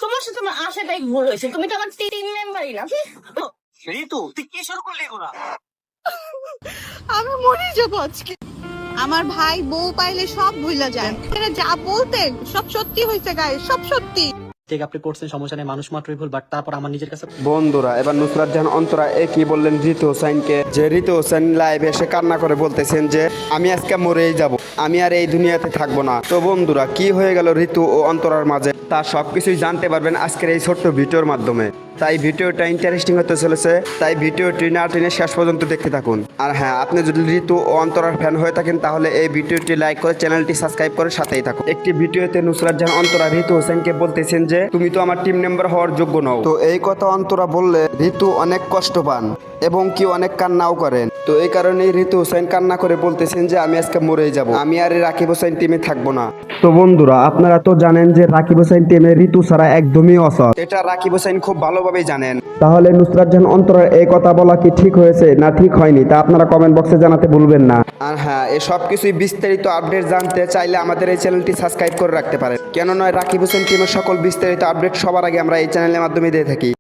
তোমার সাথে আমার আশাটাই ভুল হয়েছে, তুমি তো আমার টিম মেম্বারই না। ঋতু তুই কি শুরু করলি এগুলা? আমি মরে যাবো আজকে। আমার ভাই বউ পাইলে সব ভুলা যায়, এরা যা বলতেন সব সত্যি হয়েছে গায়ে, সব সত্যি। ঠিক আপনি করছেন, সমস্যা নেই, মানুষ মাত্রই ভুল, বাট তারপর আমার নিজের কাছে বন্ধুরা এবার নুসরাত জাহান অন্তরা একই বললেন ঋতু হোসেনকে, যে ঋতু হোসেন লাইভে এসে কান্না করে বলতেছেন যে আমি আজকে মরেই যাব, আমি আর এই দুনিয়াতে থাকবো না। তো বন্ধুরা কি হয়ে গেল ঋতু ও অন্তরার মাঝে তা সবকিছুই জানতে পারবেন আজকের এই ছোট্ট ভিডিওর মাধ্যমে। তাই ভিডিওটা ইন্টারেস্টিং হতে চলেছে, তাই ভিডিওটি না টেনে শেষ পর্যন্ত দেখতে থাকুন। আর হ্যাঁ, আপনি যদি ঋতু ও অন্তরার ফ্যান হয়ে থাকেন তাহলে এই ভিডিওটি লাইক করে চ্যানেলটি সাবস্ক্রাইব করে সাথেই থাকুন। একটি ভিডিওতে নুসরাত জাহান অন্তরা ঋতু হোসেনকে বলতেছেন যে তুমি তো আমার টিম মেম্বার হওয়ার যোগ্য নও। তো এই কথা অন্তরা বললে ঋতু অনেক কষ্ট পান এবং কি অনেক কান্নাও করেন। তো এই কারণেই ঋতু হোসেন কান্না করে বলতেছেন যে আমি আজকে মরেই যাব, আমি আর এই রাকিব হোসেন টিমে থাকবো না। তো বন্ধুরা আপনারা তো জানেন যে রাকিব হোসেন টিমে ঋতু ছাড়া একদমই অসৎ, এটা রাকিব হোসেন খুব ভালোভাবেই জানেন। তাহলে নুসরাত জাহান অন্তরার এই কথা বলা কি ঠিক হয়েছে না ঠিক হয়নি তা আপনারা কমেন্ট বক্সে জানাতে ভুলবেন না। আর হ্যাঁ, এই সব কিছুই বিস্তারিত আপডেট জানতে চাইলে আমাদের এই চ্যানেলটি সাবস্ক্রাইব করে রাখতে পারেন, কেন নয় রাকিব হোসেন টিমের সকল বিস্তারিত আপডেট সবার আগে আমরা এই চ্যানেলের মাধ্যমে দিয়ে থাকি।